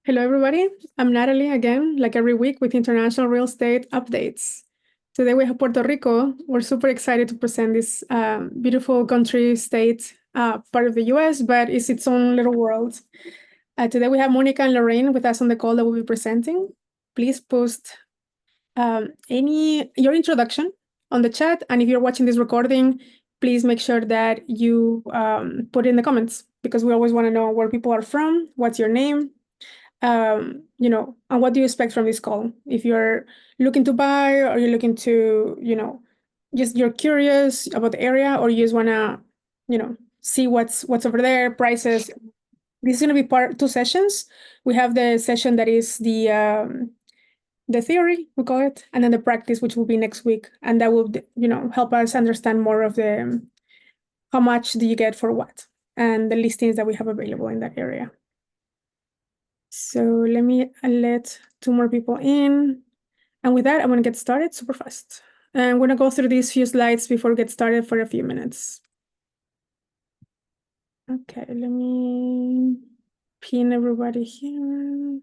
Hello, everybody. I'm Nathaly again, like every week with international real estate updates. Today we have Puerto Rico. We're super excited to present this beautiful country, state, part of the US, but it's its own little world. Today we have Monica and Lorraine with us on the call that we'll be presenting. Please post your introduction on the chat. And if you're watching this recording, please make sure that you put it in the comments because we always want to know where people are from, what's your name, and what do you expect from this call? If you're looking to buy or you're looking to, just you're curious about the area or you just want to, see what's over there, prices. This is going to be two sessions. We have the session that is the theory, we call it, and then the practice, which will be next week. And that will, help us understand more of the how much do you get for what and the listings that we have available in that area. So let me let two more people in. And with that, I'm going to get started super fast. And I'm going to go through these few slides before we get started for a few minutes. Okay, let me pin everybody here.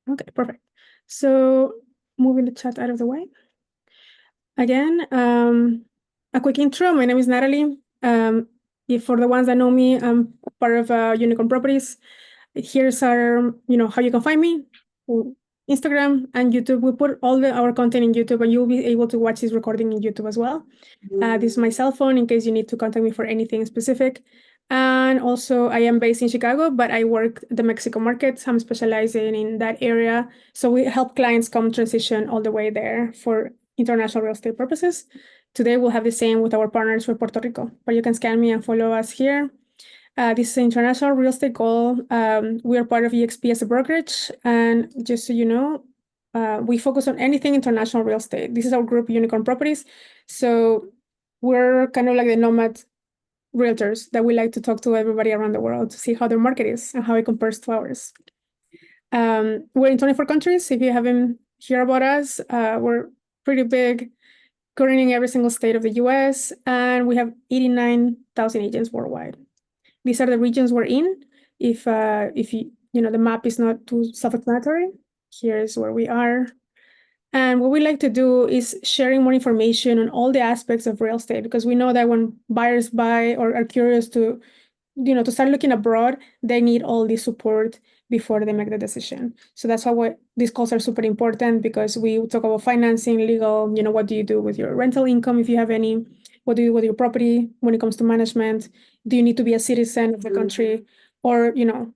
Okay, perfect. So moving the chat out of the way. Again, a quick intro. My name is Nathaly. If for the ones that know me, I'm part of Unicorn Properties. Here's our, how you can find me. Instagram and YouTube. We put all our content in YouTube, and you'll be able to watch this recording in YouTube as well. This is my cell phone in case you need to contact me for anything specific. And also, I am based in Chicago, but I work the Mexico markets. I'm specializing in that area. So we help clients come transition all the way there for international real estate purposes. Today, we'll have the same with our partners for Puerto Rico, but you can scan me and follow us here. This is International Real Estate Call. We are part of 𝗪𝗐𝗄 as a brokerage. And just so you know, we focus on anything international real estate. This is our group, Unicorn Properties. So we're kind of like the nomad realtors that we like to talk to everybody around the world to see how their market is and how it compares to ours. We're in 24 countries. If you haven't heard about us, we're pretty big, currently in every single state of the US, and we have 89,000 agents worldwide. These are the regions we're in. If you the map is not too self-explanatory, here's where we are. And what we like to do is sharing more information on all the aspects of real estate, because we know that when buyers buy or are curious to, to start looking abroad, they need all this support before they make the decision. So that's why these calls are super important, because we talk about financing, legal, what do you do with your rental income if you have any? What do you do with your property when it comes to management? Do you need to be a citizen of the country? Or,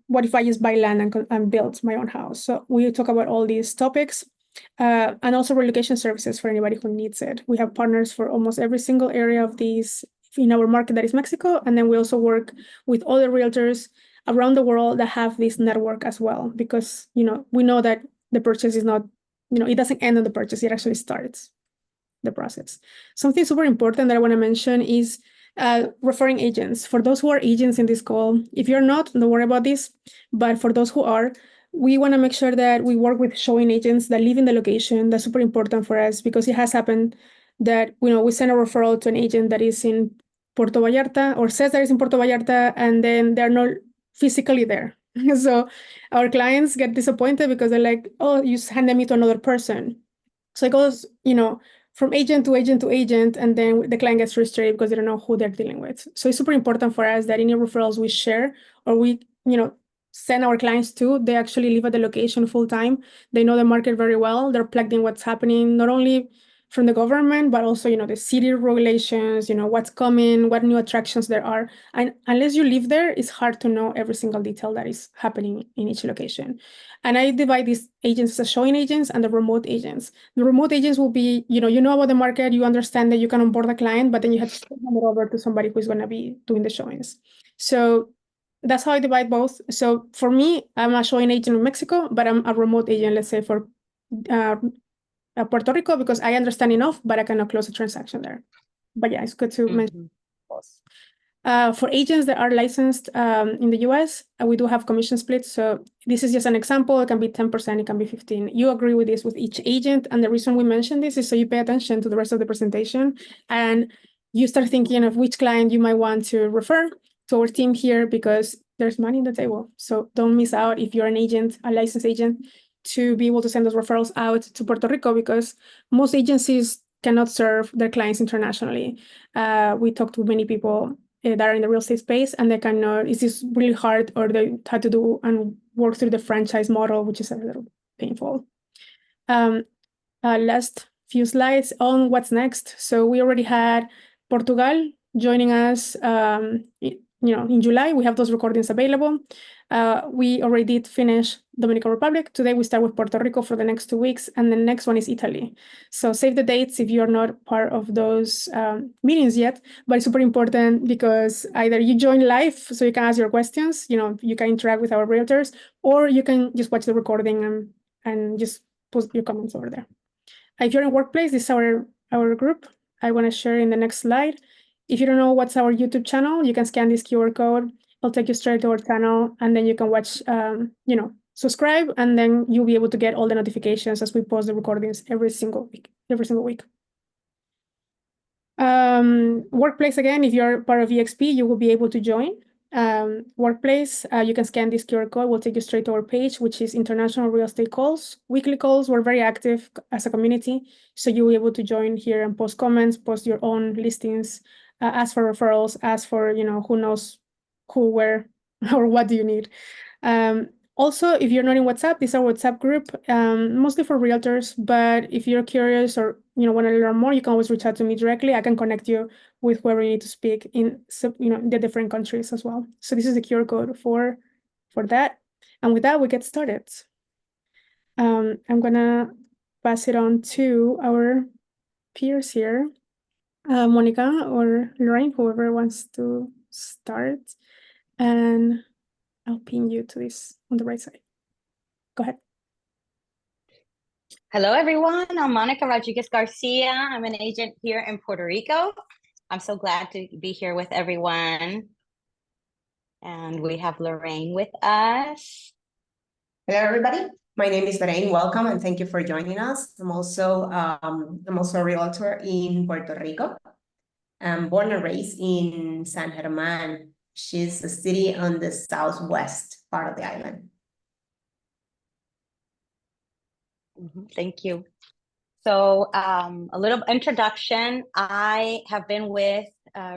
what if I just buy land and build my own house? So we talk about all these topics. And also relocation services for anybody who needs it. We have partners for almost every single area of these in our market that is Mexico. And then we also work with other realtors around the world that have this network as well, because, we know that the purchase is not, it doesn't end on the purchase, it actually starts the process. Something super important that I want to mention is referring agents. For those who are agents in this call, if you're not, don't worry about this. But for those who are, we want to make sure that we work with showing agents that live in the location. That's super important for us, because it has happened that, we send a referral to an agent that is in Puerto Vallarta or says that it's in Puerto Vallarta, and then they're not physically there. So our clients get disappointed because they're like, oh, you handed me to another person. So it goes, from agent to agent to agent, and then the client gets frustrated because they don't know who they're dealing with. So it's super important for us that any referrals we share or we, send our clients to, they actually live at the location full time. They know the market very well. They're plugged in what's happening, not only from the government, but also, the city regulations, what's coming, what new attractions there are. And unless you live there, it's hard to know every single detail that is happening in each location. And I divide these agents as showing agents and the remote agents. The remote agents will be, you know about the market, you understand that you can onboard the client, but then you have to hand it over to somebody who's going to be doing the showings. So that's how I divide both. So for me, I'm a showing agent in Mexico, but I'm a remote agent, let's say, for Puerto Rico, because I understand enough, but I cannot close a transaction there. But yeah, it's good to mention both. For agents that are licensed in the US, we do have commission splits. So this is just an example. It can be 10%, it can be 15%. You agree with this with each agent. And the reason we mention this is so you pay attention to the rest of the presentation and you start thinking of which client you might want to refer to our team here, because there's money on the table. So don't miss out if you're an agent, a licensed agent, to be able to send those referrals out to Puerto Rico, because most agencies cannot serve their clients internationally. We talked to many people that are in the real estate space, and they cannot, it's just really hard, or they had to do and work through the franchise model, which is a little painful. Last few slides on what's next. So we already had Portugal joining us, in July. We have those recordings available. We already did finish Dominican Republic. Today we start with Puerto Rico for the next 2 weeks, and the next one is Italy. So save the dates if you're not part of those meetings yet, but it's super important because either you join live so you can ask your questions, you can interact with our realtors, or you can just watch the recording and just post your comments over there. If you're in Workplace, this is our group. I want to share in the next slide. If you don't know what's our YouTube channel, you can scan this QR code. It'll take you straight to our channel, and then you can watch, subscribe, and then you'll be able to get all the notifications as we post the recordings every single week. Workplace, again, if you're part of EXP, you will be able to join. Workplace, you can scan this QR code, will take you straight to our page, which is International Real Estate Calls. Weekly calls, we're very active as a community, so you'll be able to join here and post comments, post your own listings, ask for referrals, ask for, who knows who, where, or what do you need. Also, if you're not in WhatsApp, this is our WhatsApp group, mostly for realtors, but if you're curious or want to learn more, you can always reach out to me directly. I can connect you with whoever you need to speak in the different countries as well. So this is the QR code for that. And with that, we get started. I'm gonna pass it on to our peers here, Monica or Lorraine, whoever wants to start, and I'll pin you to this on the right side. Go ahead. Hello, everyone. I'm Monica Rodriguez Garcia. I'm an agent here in Puerto Rico. I'm so glad to be here with everyone. And we have Lorraine with us. Hello, everybody. My name is Lorraine. Welcome, and thank you for joining us. I'm also a realtor in Puerto Rico. I'm born and raised in San Germán. She's a city on the southwest part of the island. Thank you. So a little introduction. I have been with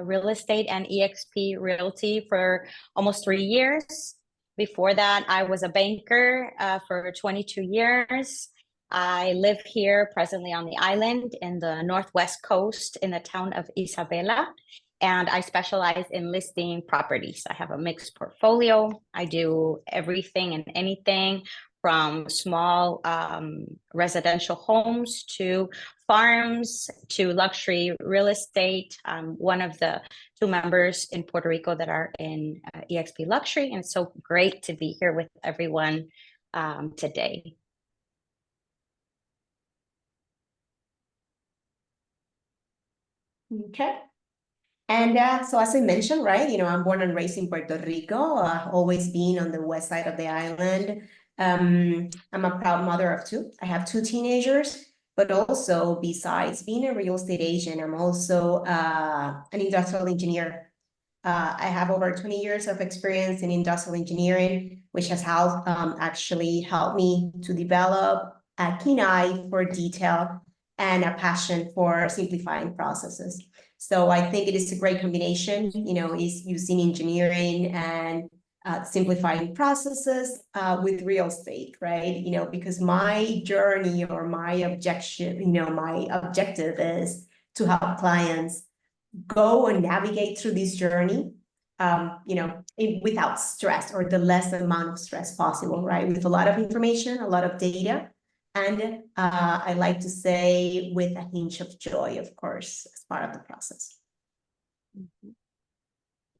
real estate and EXP Realty for almost 3 years. Before that, I was a banker for 22 years. I live here presently on the island in the northwest coast in the town of Isabela, and I specialize in listing properties. I have a mixed portfolio. I do everything and anything from small residential homes to farms to luxury real estate. I'm one of the 2 members in Puerto Rico that are in EXP Luxury, and it's so great to be here with everyone today. Okay. And so as I mentioned, right, I'm born and raised in Puerto Rico. I've always been on the west side of the island. I'm a proud mother of 2. I have 2 teenagers, but also besides being a real estate agent, I'm also an industrial engineer. I have over 20 years of experience in industrial engineering, which has actually helped me to develop a keen eye for detail and a passion for simplifying processes. So I think it is a great combination, is using engineering and simplifying processes with real estate, right? Because my journey or my objective is to help clients go and navigate through this journey, without stress, or the less amount of stress possible, right? With a lot of information, a lot of data, and I like to say with a hint of joy, of course, as part of the process.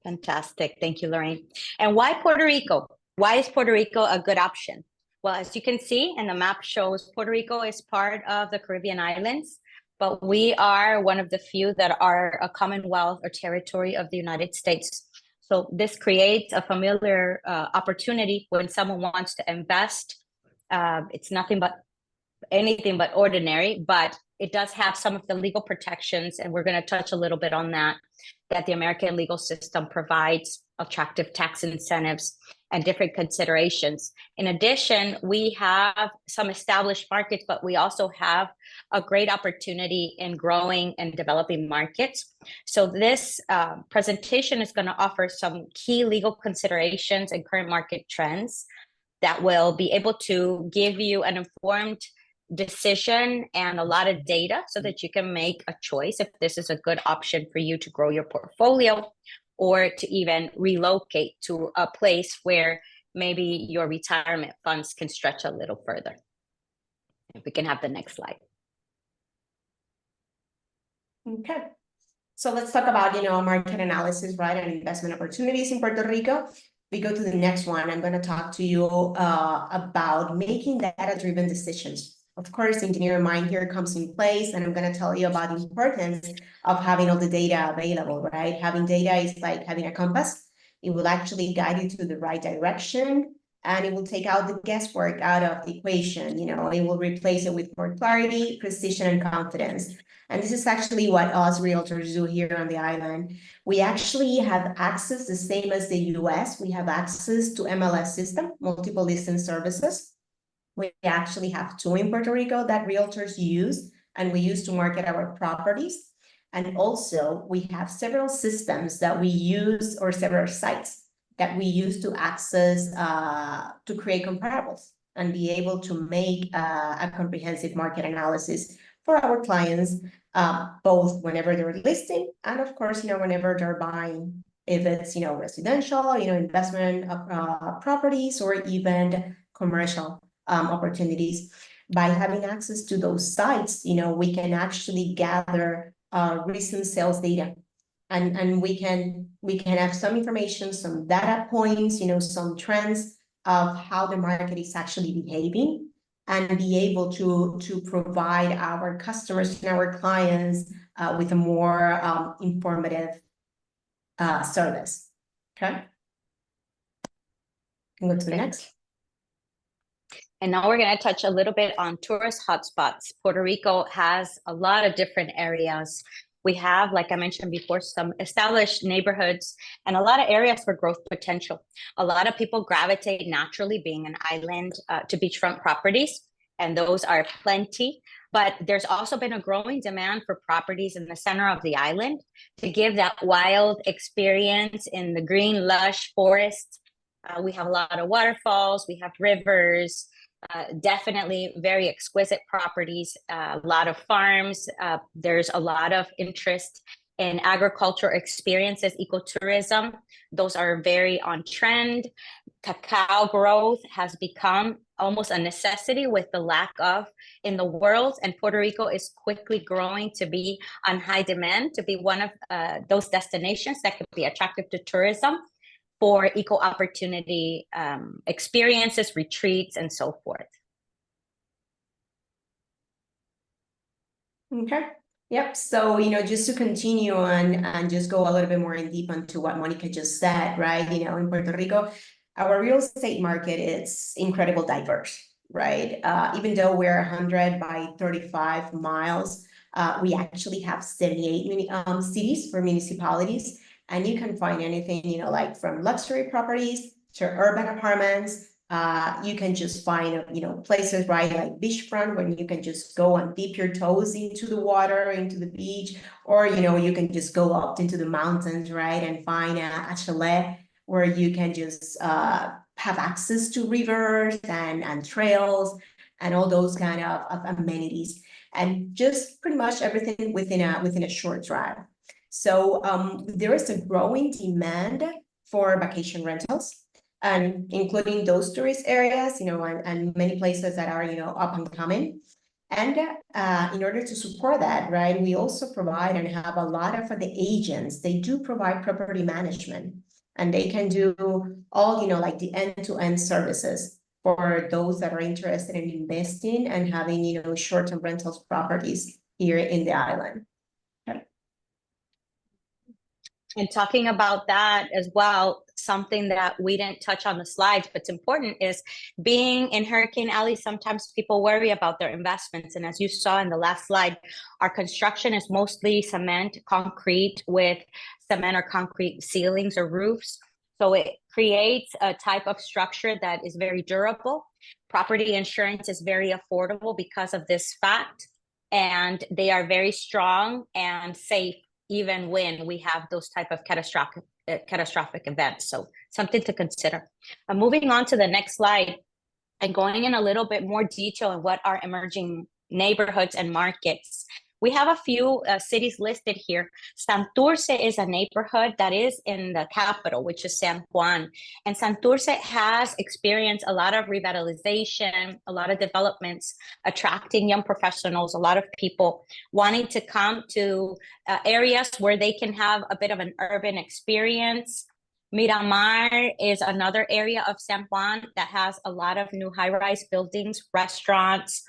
Fantastic. Thank you, Lorraine. And why Puerto Rico? Why is Puerto Rico a good option? Well, as you can see, and the map shows, Puerto Rico is part of the Caribbean islands, but we are one of the few that are a Commonwealth or territory of the United States. So this creates a familiar opportunity when someone wants to invest. It's anything but ordinary, but it does have some of the legal protections, and we're going to touch a little bit on that the American legal system provides attractive tax incentives, and different considerations. In addition, we have some established markets, but we also have a great opportunity in growing and developing markets. So this presentation is going to offer some key legal considerations and current market trends that will be able to give you an informed decision and a lot of data so that you can make a choice if this is a good option for you to grow your portfolio, or to even relocate to a place where maybe your retirement funds can stretch a little further. If we can have the next slide. Okay, so let's talk about, market analysis, right, and investment opportunities in Puerto Rico. We go to the next one. I'm going to talk to you about making data-driven decisions. Of course, engineer mind here comes in place, and I'm going to tell you about the importance of having all the data available, right? Having data is like having a compass. It will actually guide you to the right direction, and it will take out the guesswork out of the equation. It will replace it with more clarity, precision, and confidence. And this is actually what us realtors do here on the island. We actually have access, the same as the US. We have access to MLS system, multiple listing services. We actually have 2 in Puerto Rico that realtors use, and we use to market our properties. And also, we have several systems that we use, or several sites that we use to access, to create comparables and be able to make a comprehensive market analysis for our clients, both whenever they're listing and, of course, whenever they're buying, if it's, residential, investment properties, or even commercial opportunities. By having access to those sites, we can actually gather recent sales data, and we can have some information, some data points, some trends of how the market is actually behaving, and be able to provide our customers and our clients with a more informative service. Okay, can go to the next. And now we're going to touch a little bit on tourist hotspots. Puerto Rico has a lot of different areas. We have, like I mentioned before, some established neighborhoods and a lot of areas for growth potential. A lot of people gravitate naturally, being an island, to beachfront properties, and those are plenty. But there's also been a growing demand for properties in the center of the island to give that wild experience in the green, lush forest. We have a lot of waterfalls, we have rivers, definitely very exquisite properties, a lot of farms. There's a lot of interest in agricultural experiences, ecotourism. Those are very on trend. Cacao growth has become almost a necessity with the lack of in the world, and Puerto Rico is quickly growing to be on high demand, to be one of those destinations that could be attractive to tourism for eco opportunity experiences, retreats, and so forth. Okay. Yep. So, just to continue on and just go a little bit more in deep into what Monica just said, right? In Puerto Rico, our real estate market is incredibly diverse, right? Even though we're 100 by 35 miles, we actually have 78 cities or municipalities. And you can find anything, like from luxury properties to urban apartments. You can just find, places, right, like beachfront, where you can just go and dip your toes into the water, into the beach, or, you can just go up into the mountains, right, and find a chalet where you can just have access to rivers and trails and all those kind of amenities, and just pretty much everything within a short drive. So there is a growing demand for vacation rentals, and including those tourist areas, and many places that are, up and coming. And in order to support that, right, we also provide and have a lot of the agents. They do provide property management, and they can do all, like the end-to-end services for those that are interested in investing and having, short-term rentals properties here in the island. And talking about that as well, something that we didn't touch on the slides, but it's important, is being in Hurricane Alley, sometimes people worry about their investments. And as you saw in the last slide, our construction is mostly cement, concrete, with cement or concrete ceilings or roofs. So it creates a type of structure that is very durable. Property insurance is very affordable because of this fact, and they are very strong and safe even when we have those type of catastrophic events. So something to consider. Moving on to the next slide and going in a little bit more detail on what are emerging neighborhoods and markets. We have a few cities listed here. Santurce is a neighborhood that is in the capital, which is San Juan. And Santurce has experienced a lot of revitalization, a lot of developments, attracting young professionals, a lot of people wanting to come to areas where they can have a bit of an urban experience. Miramar is another area of San Juan that has a lot of new high-rise buildings, restaurants,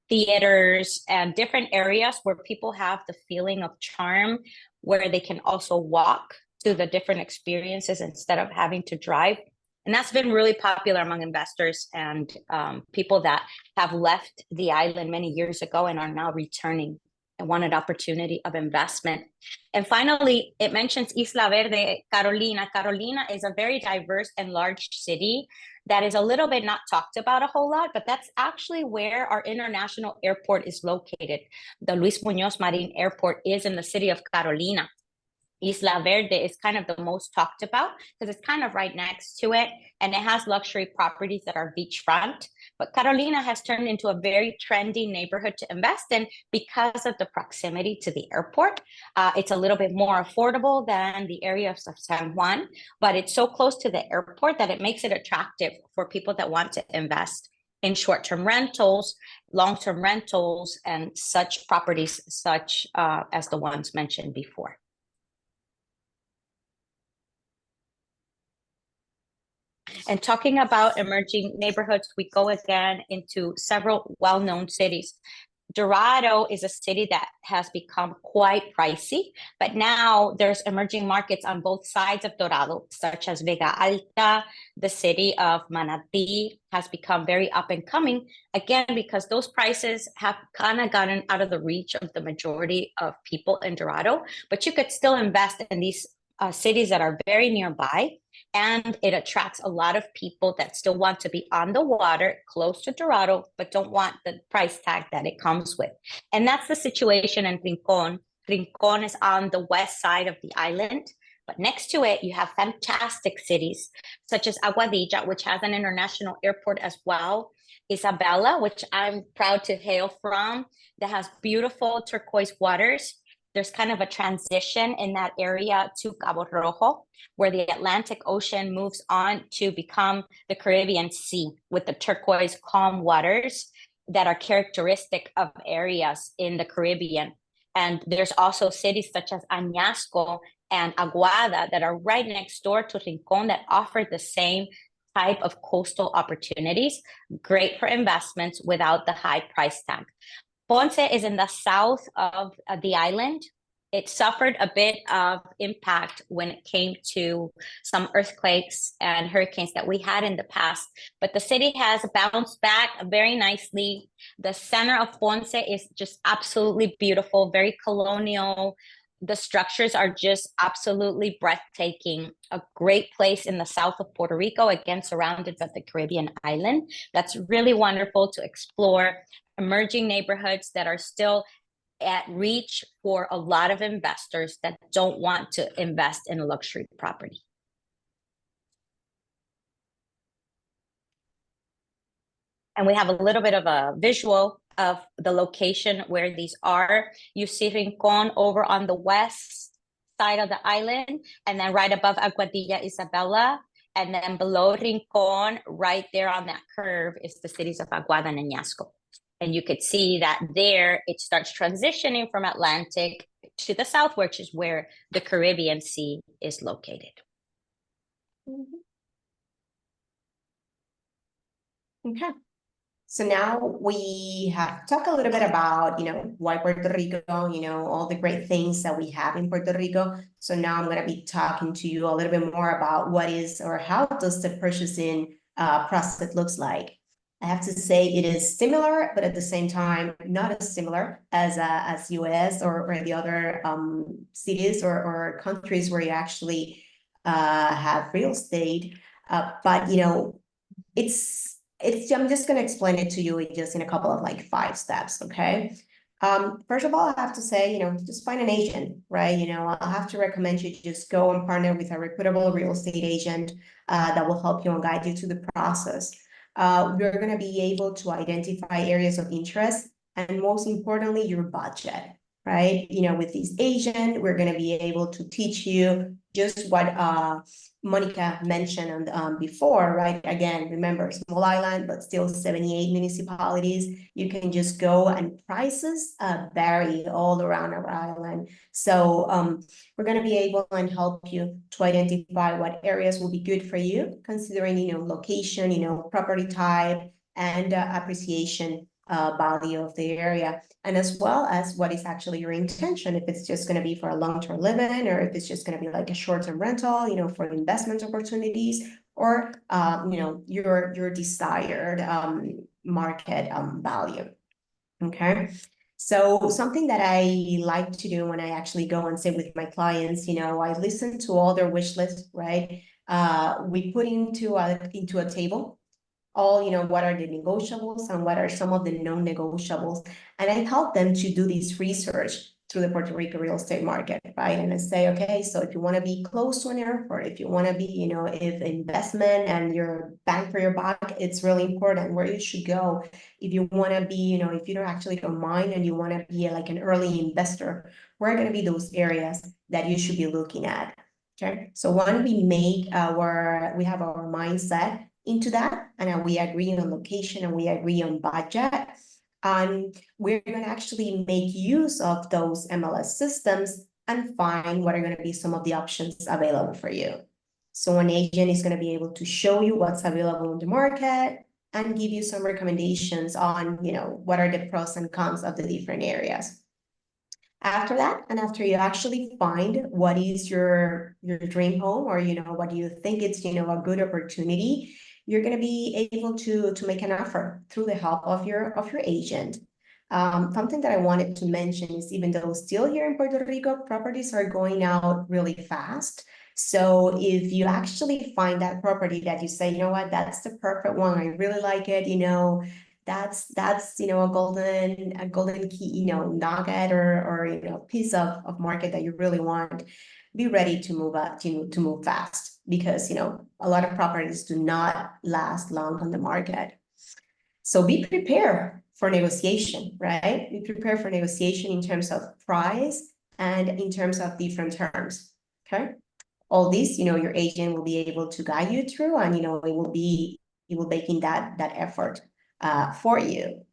theaters, and different areas where people have the feeling of charm, where they can also walk to the different experiences instead of having to drive. And that's been really popular among investors and people that have left the island many years ago and are now returning and want an opportunity of investment. And finally, it mentions Isla Verde, Carolina. Carolina is a very diverse and large city that is a little bit not talked about a whole lot, but that's actually where our international airport is located. The Luis Muñoz Marin Airport is in the city of Carolina. Isla Verde is kind of the most talked about because it's kind of right next to it, and it has luxury properties that are beachfront. But Carolina has turned into a very trendy neighborhood to invest in because of the proximity to the airport. It's a little bit more affordable than the areas of San Juan, but it's so close to the airport that it makes it attractive for people that want to invest in short-term rentals, long-term rentals, and such properties such as the ones mentioned before. And talking about emerging neighborhoods, we go again into several well-known cities. Dorado is a city that has become quite pricey, but now there's emerging markets on both sides of Dorado, such as Vega Alta. The city of Manatí has become very up and coming, again, because those prices have kind of gotten out of the reach of the majority of people in Dorado, but you could still invest in these cities that are very nearby. And it attracts a lot of people that still want to be on the water, close to Dorado, but don't want the price tag that it comes with. And that's the situation in Rincon. Rincon is on the west side of the island, but next to it, you have fantastic cities, such as Aguadilla, which has an international airport as well. Isabela, which I'm proud to hail from, that has beautiful turquoise waters. There's kind of a transition in that area to Cabo Rojo, where the Atlantic Ocean moves on to become the Caribbean Sea with the turquoise calm waters that are characteristic of areas in the Caribbean. And there's also cities such as Añasco and Aguada that are right next door to Rincon that offer the same type of coastal opportunities, great for investments without the high price tag. Ponce is in the south of the island. It suffered a bit of impact when it came to some earthquakes and hurricanes that we had in the past, but the city has bounced back very nicely. The center of Ponce is just absolutely beautiful, very colonial. The structures are just absolutely breathtaking. A great place in the south of Puerto Rico, again, surrounded by the Caribbean island. That's really wonderful to explore. Emerging neighborhoods that are still at reach for a lot of investors that don't want to invest in a luxury property. And we have a little bit of a visual of the location where these are. You see Rincon over on the west side of the island, and then right above Aguadilla, Isabela, and then below Rincon, right there on that curve, is the cities of Aguada and Añasco. And you could see that there it starts transitioning from Atlantic to the south, which is where the Caribbean Sea is located. Okay. So now we have talked a little bit about, why Puerto Rico, all the great things that we have in Puerto Rico. So now I'm going to be talking to you a little bit more about what is or how does the purchasing process looks like. I have to say it is similar, but at the same time, not as similar as US or the other cities or countries where you actually have real estate. But you know, I'm just gonna explain it to you just in a couple of like 5 steps, okay? First of all, I have to say, you know, just find an agent, right? You know, I'll have to recommend you just go and partner with a reputable real estate agent that will help you and guide you through the process. You're gonna be able to identify areas of interest and most importantly, your budget, right? You know, with this agent, we're gonna be able to teach you just what Monica mentioned before, right? Again, remember, small island, but still 78 municipalities. You can just go and prices vary all around our island. So we're going to be able to help you to identify what areas will be good for you, considering, you know, location, you know, property type, and appreciation value of the area, and as well as what is actually your intention, if it's just going to be for a long-term living, or if it's just going to be like a short-term rental, you know, for investment opportunities, or you know, your desired market value. Okay, so something that I like to do when I actually go and sit with my clients, you know, I listen to all their wish lists, right? We put into a table all, you know, what are the negotiables and what are some of the non-negotiables. And I help them to do this research through the Puerto Rico real estate market, right? And I say, okay, so if you want to be close to an airport, if you want to be, you know, if investment and your bang for your buck, it's really important where you should go. If you want to be, you know, if you don't mind and you want to be like an early investor, where are going to be those areas that you should be looking at? Okay, so when we we have our mindset into that, and we agree on location and we agree on budget, and we're going to actually make use of those MLS systems and find what are going to be some of the options available for you. So an agent is going to be able to show you what's available in the market and give you some recommendations on, you know, what are the pros and cons of the different areas. After that, and after you actually find what is your dream home, or, you know, what do you think it's, you know, a good opportunity, you're going to be able to make an offer through the help of your agent. Something that I wanted to mention is, even though still here in Puerto Rico, properties are going out really fast. So if you actually find that property that you say, you know what, that's the perfect one, I really like it, you know, that's you know, a golden key, you know, nugget or you know, piece of market that you really want, be ready to move up, to move fast, because, you know, a lot of properties do not last long on the market. So be prepared for negotiation, right? Be prepared for negotiation in terms of price and in terms of different terms. Okay, all this, you know, your agent will be able to guide you through, and, you know, it will make in that effort for you.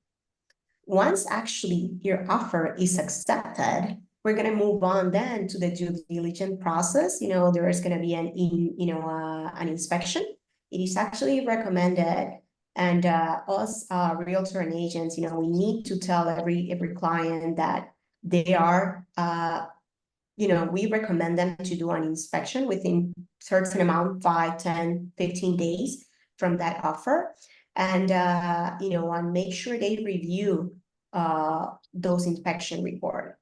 Once actually your offer is accepted, we're going to move on then to the due diligence process. You know, there is going to be an inspection. It is actually recommended, and us realtor and agents, you know, we need to tell every client that they are you know, we recommend them to do an inspection within certain amount, 5, 10, 15 days from that offer. And, you know, and make sure they review those inspection reports.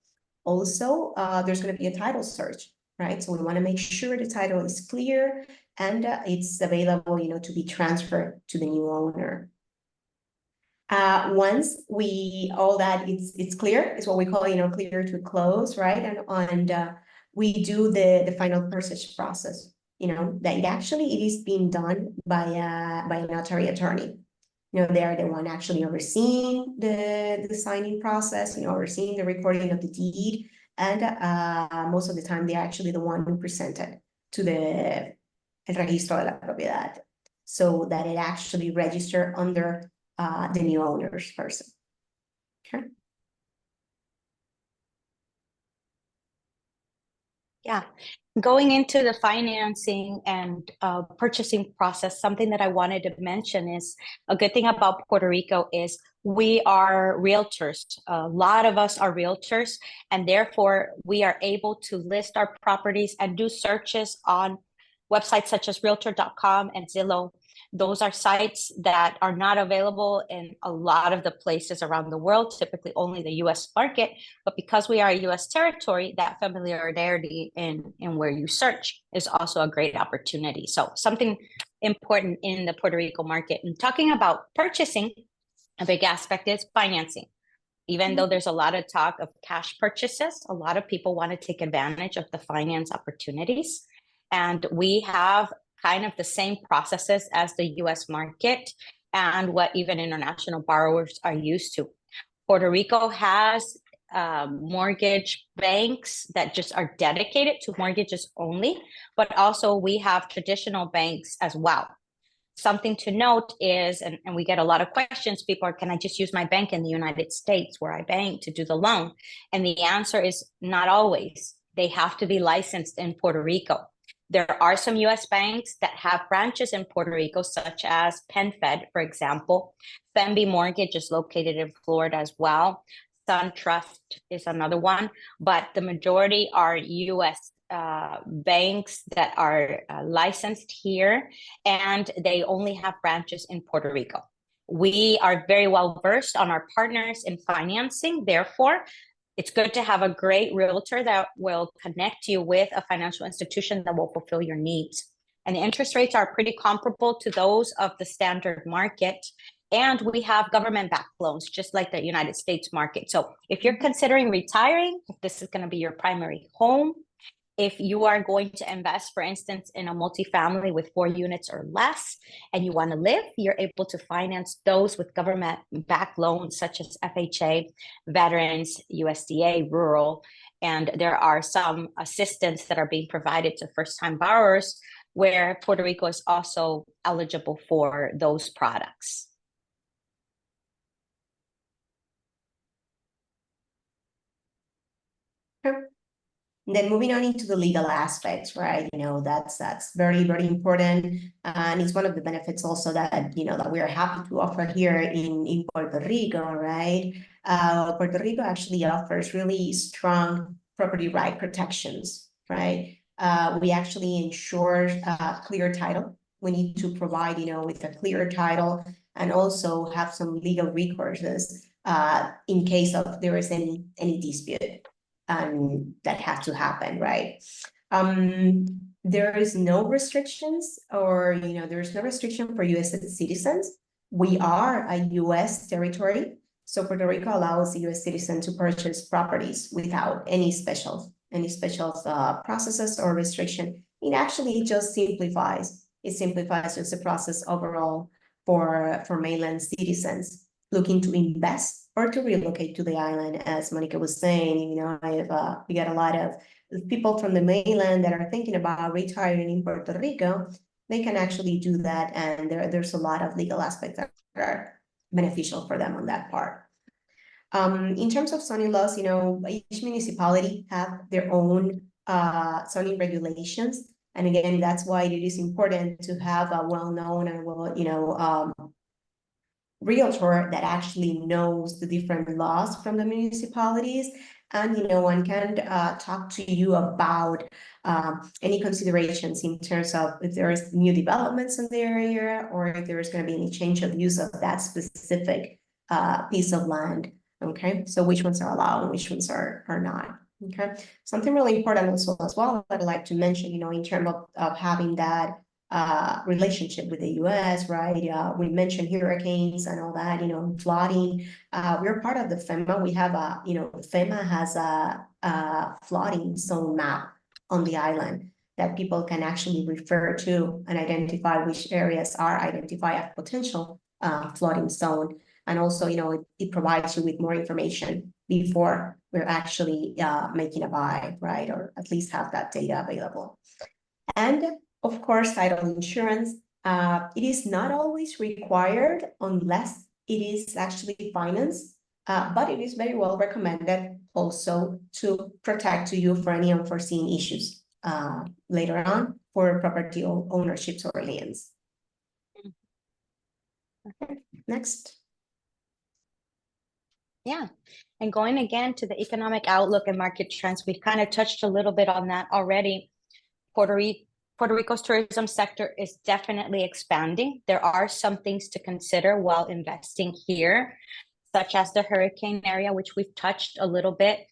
Also, there's going to be a title search, right? So we want to make sure the title is clear and it's available, you know, to be transferred to the new owner. Once all that it's clear, it's what we call, you know, clear to close, right? And we do the final purchase process. You know, that it is being done by a notary attorney. You know, they are the one actually overseeing the signing process, you know, overseeing the recording of the deed, and most of the time they're actually the one who presented to the el registro de la propiedad, so that it actually register under the new owner's person. Okay. Yeah, going into the financing and purchasing process, something that I wanted to mention is a good thing about Puerto Rico is we are realtors. A lot of us are realtors, and therefore we are able to list our properties and do searches on websites such as realtor.com and Zillow. Those are sites that are not available in a lot of the places around the world, typically only the US market. But because we are a US territory, that familiarity in where you search is also a great opportunity. So something important in the Puerto Rico market. And talking about purchasing, a big aspect is financing. Even though there's a lot of talk of cash purchases, a lot of people want to take advantage of the finance opportunities. And we have kind of the same processes as the US market and what even international borrowers are used to. Puerto Rico has mortgage banks that just are dedicated to mortgages only, but also we have traditional banks as well. Something to note is, and we get a lot of questions, people are, can I just use my bank in the United States where I bank to do the loan? And the answer is not always. They have to be licensed in Puerto Rico. There are some US banks that have branches in Puerto Rico, such as PenFed, for example. FEMBI Mortgage is located in Florida as well. SunTrust is another one, but the majority are US banks that are licensed here, and they only have branches in Puerto Rico. We are very well versed on our partners in financing. Therefore, it's good to have a great realtor that will connect you with a financial institution that will fulfill your needs. And the interest rates are pretty comparable to those of the standard market. And we have government-backed loans, just like the United States market. So if you're considering retiring, if this is going to be your primary home, if you are going to invest, for instance, in a multifamily with 4 units or less, and you want to live, you're able to finance those with government-backed loans, such as FHA, veterans, USDA, rural. And there are some assistance that are being provided to first-time borrowers where Puerto Rico is also eligible for those products. Then moving on into the legal aspects, right? That's very, very important. And it's one of the benefits also that, that we're happy to offer here in Puerto Rico, right? Puerto Rico actually offers really strong property right protections, right? We actually ensure clear title. We need to provide, with a clear title and also have some legal recourses in case of there is any dispute. That have to happen, right? There is no restrictions, or there's no restriction for US citizens. We are a US territory, so Puerto Rico allows a US citizen to purchase properties without any special processes or restriction. It actually just simplifies. It simplifies just the process overall for mainland citizens looking to invest or to relocate to the island. As Monica was saying, we get a lot of people from the mainland that are thinking about retiring in Puerto Rico. They can actually do that, and there's a lot of legal aspects that are beneficial for them on that part. In terms of zoning laws, each municipality have their own zoning regulations, and again, that's why it is important to have a well-known and realtor that actually knows the different laws from the municipalities, and one can talk to you about any considerations in terms of if there is new developments in the area, or if there is going to be any change of use of that specific piece of land. Okay, so which ones are allowed and which ones are not. Okay, something really important also as well that I'd like to mention, in terms of having that relationship with the US, right? We mentioned hurricanes and all that, flooding. We're part of the FEMA. We have FEMA has a flooding zone map on the island that people can actually refer to and identify which areas are identified as potential flooding zone. And also, it provides you with more information before we're actually making a buy, right? Or at least have that data available. And of course, title insurance. It is not always required unless it is actually financed, but it is very well recommended also to protect you for any unforeseen issues later on for property ownerships or liens. Okay, next. Yeah, and going again to the economic outlook and market trends, we've kind of touched a little bit on that already. Puerto Puerto Rico's tourism sector is definitely expanding. There are some things to consider while investing here, such as the hurricane area, which we've touched a little bit.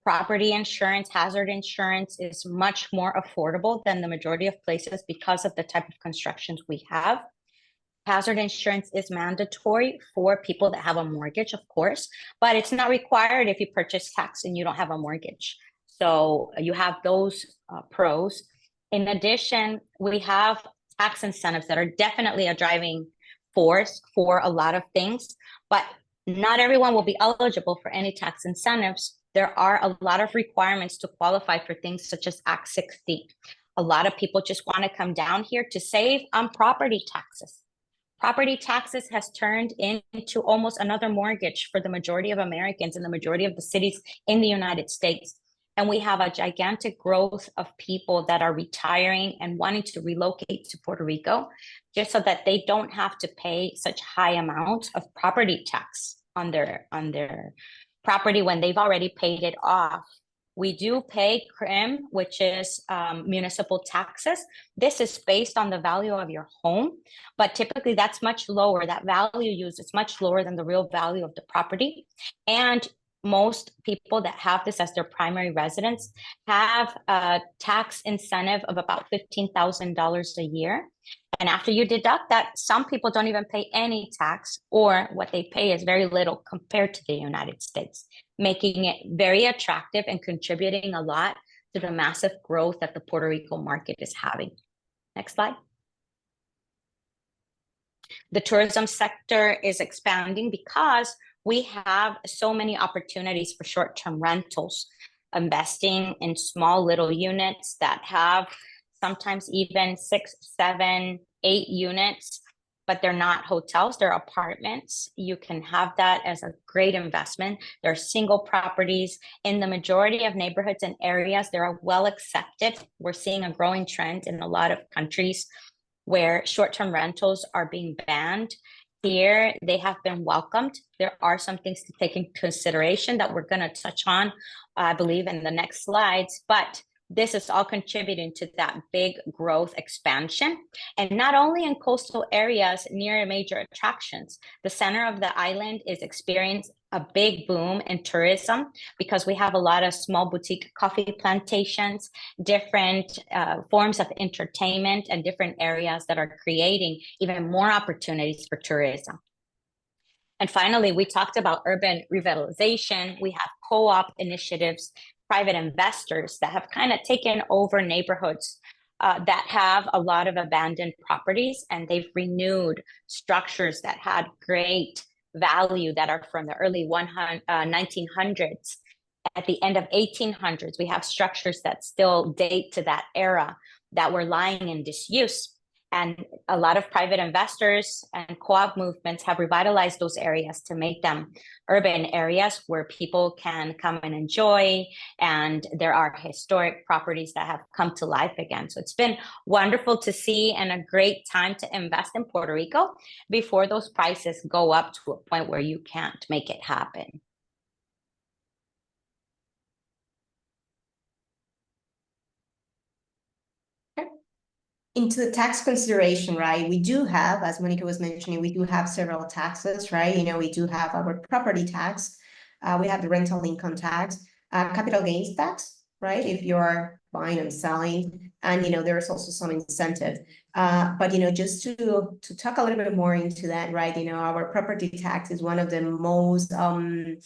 Property insurance, hazard insurance is much more affordable than the majority of places because of the type of constructions we have. Hazard insurance is mandatory for people that have a mortgage, of course, but it's not required if you purchase tax and you don't have a mortgage. So you have those pros. In addition, we have tax incentives that are definitely a driving force for a lot of things, but not everyone will be eligible for any tax incentives. There are a lot of requirements to qualify for things such as Act 60. A lot of people just want to come down here to save on property taxes. Property taxes has turned into almost another mortgage for the majority of Americans in the majority of the cities in the United States. And we have a gigantic growth of people that are retiring and wanting to relocate to Puerto Rico just so that they don't have to pay such high amounts of property tax on their property when they've already paid it off. We do pay CRIM, which is municipal taxes. This is based on the value of your home, but typically that's much lower. That value used is much lower than the real value of the property. And most people that have this as their primary residence have a tax incentive of about $15,000 a year. And after you deduct that, some people don't even pay any tax, or what they pay is very little compared to the United States, making it very attractive and contributing a lot to the massive growth that the Puerto Rico market is having. Next slide. The tourism sector is expanding because we have so many opportunities for short-term rentals, investing in small little units that have sometimes even 6, 7, 8 units, but they're not hotels, they're apartments. You can have that as a great investment. They're single properties in the majority of neighborhoods and areas. They're well accepted. We're seeing a growing trend in a lot of countries where short-term rentals are being banned. Here, they have been welcomed. There are some things to take into consideration that we're going to touch on, I believe, in the next slides, but this is all contributing to that big growth expansion. And not only in coastal areas near major attractions, the center of the island is experiencing a big boom in tourism because we have a lot of small boutique coffee plantations, different forms of entertainment, and different areas that are creating even more opportunities for tourism. And finally, we talked about urban revitalization. We have co-op initiatives, private investors that have kind of taken over neighborhoods that have a lot of abandoned properties, and they've renewed structures that had great value that are from the early 1900s. At the end of 1800s, we have structures that still date to that era that were lying in disuse. And a lot of private investors and co-op movements have revitalized those areas to make them urban areas where people can come and enjoy. And there are historic properties that have come to life again. So it's been wonderful to see and a great time to invest in Puerto Rico before those prices go up to a point where you can't make it happen. Into the tax consideration, right? We do have, as Monica was mentioning, we do have several taxes, right? You know, we do have our property tax, we have the rental income tax, capital gains tax, right? If you're buying and selling, and you know, there's also some incentive. But you know, just to talk a little bit more into that, right? You know, our property tax is one of the most, the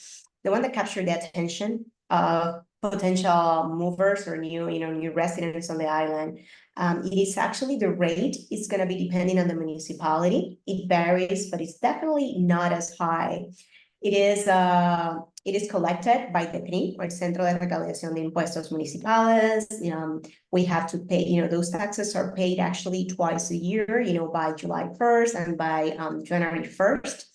one that captured the attention of potential movers or new residents on the island. It is actually, the rate is going to be depending on the municipality. It varies, but it's definitely not as high. It is collected by the 𝗙𝗏, or Centro de Recaudación de Impuestos Municipales. We have to pay, you know, those taxes are paid actually twice a year, you know, by July 1st and by January 1st.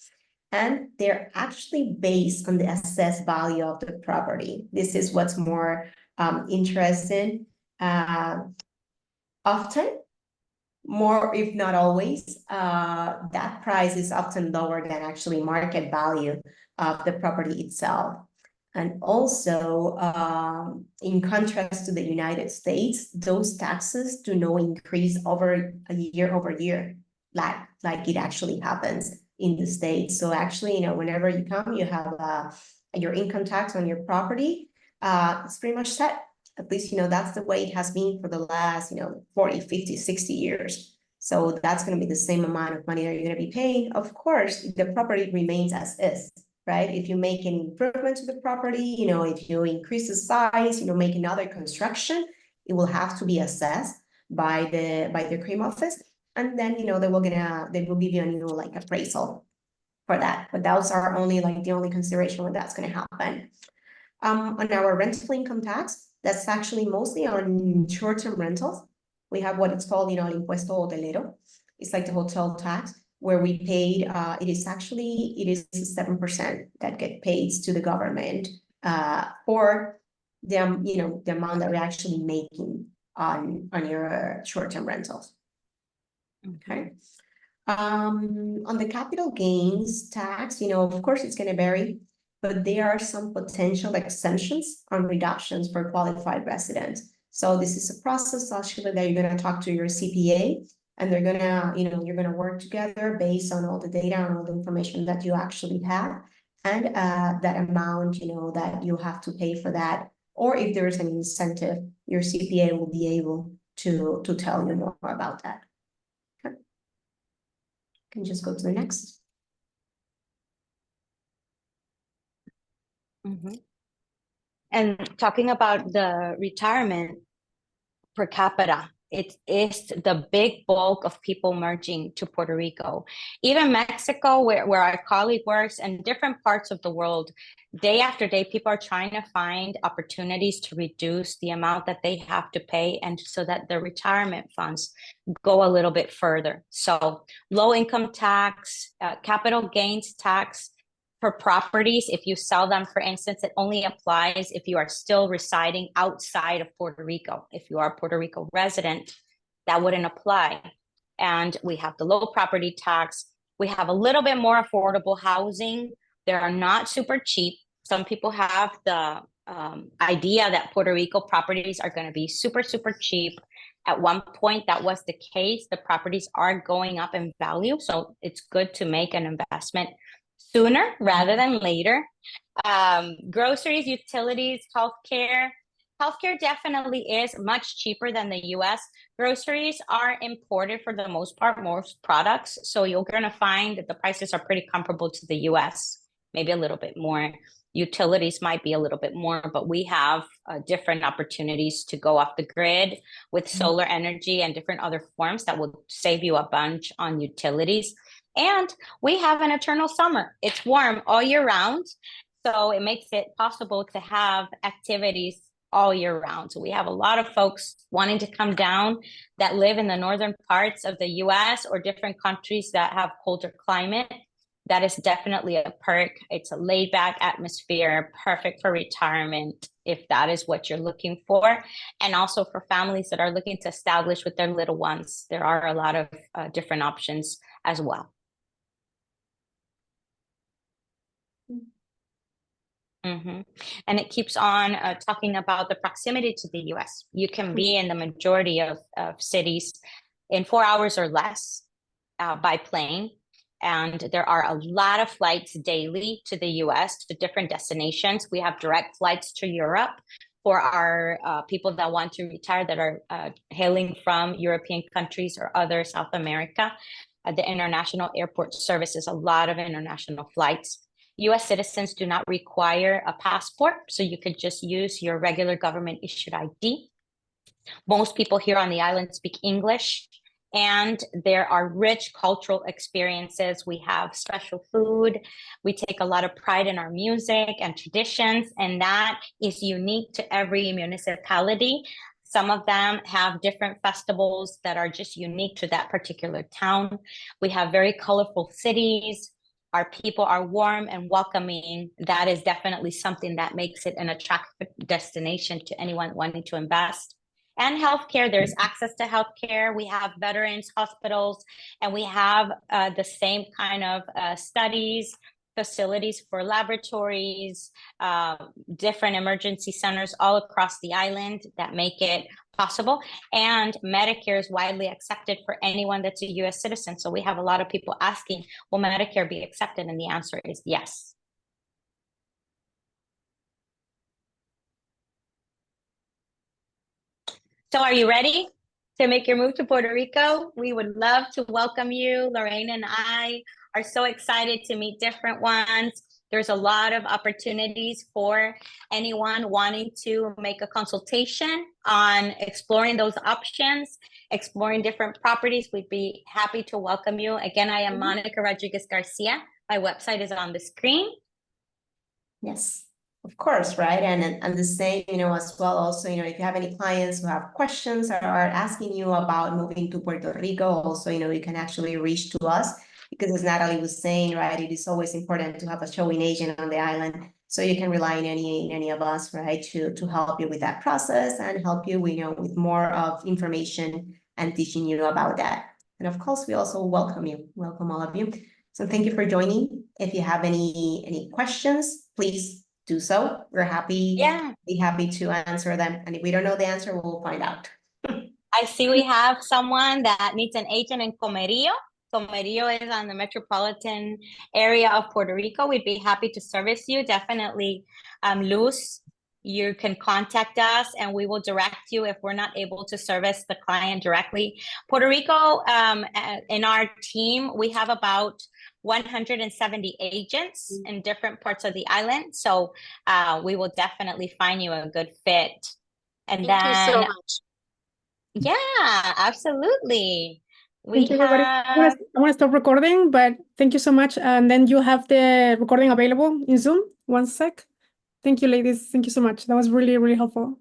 And they're actually based on the assessed value of the property. This is what's more interesting. Often, more if not always, that price is often lower than actually market value of the property itself. And also, in contrast to the United States, those taxes do not increase over year, like it actually happens in the States. So actually, whenever you come, you have your income tax on your property. It's pretty much set. At least, that's the way it has been for the last, 40, 50, 60 years. So that's going to be the same amount of money that you're going to be paying. Of course, the property remains as is. Right? If you make an improvement to the property, if you increase the size, make another construction, it will have to be assessed by the crime office. And then, they will give you a like appraisal for that. But those are only like the only consideration when that's going to happen. On our rental income tax, that's actually mostly on short-term rentals. We have what it's called, impuesto hotelero. It's like the hotel tax, where we paid, it is 7% that get paid to the government for the amount that we're actually making on your short-term rentals. Okay. On the capital gains tax, of course it's going to vary, but there are some potential exemptions on reductions for qualified residents. So this is a process actually that you're going to talk to your CPA. And they're gonna, you're gonna work together based on all the data and all the information that you actually have, and that amount, that you have to pay for that. Or if there is an incentive, your CPA will be able to tell you more about that. Okay. Can just go to the next. And talking about the retirement per capita, it is the big bulk of people merging to Puerto Rico. Even Mexico, where our colleague works, and different parts of the world, day after day, people are trying to find opportunities to reduce the amount that they have to pay, and so that their retirement funds go a little bit further. So low income tax, capital gains tax, for properties, if you sell them, for instance, it only applies if you are still residing outside of Puerto Rico. If you are a Puerto Rico resident, that wouldn't apply. And we have the low property tax. We have a little bit more affordable housing. They are not super cheap. Some people have the idea that Puerto Rico properties are going to be super, super cheap. At one point, that was the case. The properties are going up in value. So it's good to make an investment sooner rather than later. Groceries, utilities, healthcare. Healthcare definitely is much cheaper than the US. Groceries are imported for the most part, most products. So you're going to find that the prices are pretty comparable to the US, maybe a little bit more. Utilities might be a little bit more, but we have different opportunities to go off the grid with solar energy and different other forms that will save you a bunch on utilities. And we have an eternal summer. It's warm all year round. So it makes it possible to have activities all year round. So we have a lot of folks wanting to come down that live in the northern parts of the US or different countries that have colder climate. That is definitely a perk. It's a laid back atmosphere, perfect for retirement if that is what you're looking for. And also for families that are looking to establish with their little ones, there are a lot of different options as well. And it keeps on talking about the proximity to the US. You can be in the majority of cities in 4 hours or less by plane. And there are a lot of flights daily to the US to different destinations. We have direct flights to Europe for our people that want to retire that are hailing from European countries or other South America. The international airport services a lot of international flights. US citizens do not require a passport, so you could just use your regular government issued ID. Most people here on the island speak English, and there are rich cultural experiences. We have special food. We take a lot of pride in our music and traditions, and that is unique to every municipality. Some of them have different festivals that are just unique to that particular town. We have very colorful cities. Our people are warm and welcoming. That is definitely something that makes it an attractive destination to anyone wanting to invest. And healthcare, there's access to healthcare. We have veterans hospitals, and we have the same kind of studies, facilities for laboratories, different emergency centers all across the island that make it possible. And Medicare is widely accepted for anyone that's a US citizen. So we have a lot of people asking, will Medicare be accepted? And the answer is yes. So are you ready to make your move to Puerto Rico? We would love to welcome you. Lorraine and I are so excited to meet different ones. There's a lot of opportunities for anyone wanting to make a consultation on exploring those options, exploring different properties. We'd be happy to welcome you. Again, I am 𝗪𝗏 Rodriguez-Garcia. My website is on the screen. Yes, of course, right? And the same, as well, also, if you have any clients who have questions or are asking you about moving to Puerto Rico, also, you can actually reach to us. Because as Nathaly was saying, right, it is always important to have a showing agent on the island. So you can rely on any of us, right, to help you with that process and help you, with more of information and teaching you about that. And of course, we also welcome all of you. So thank you for joining. If you have any questions, please do so. We're be happy to answer them. And if we don't know the answer, we'll find out. I see we have someone that needs an agent in Comerío. Comerío is on the metropolitan area of Puerto Rico. We'd be happy to service you. Definitely, Luz, you can contact us and we will direct you if we're not able to service the client directly. Puerto Rico, in our team, we have about 170 agents in different parts of the island. So we will definitely find you a good fit. And Thank you so much. Yeah, absolutely. Thank you, everybody. I want to stop recording, but thank you so much. And then you have the recording available in Zoom. 1 sec. Thank you, ladies. Thank you so much. That was really, really helpful.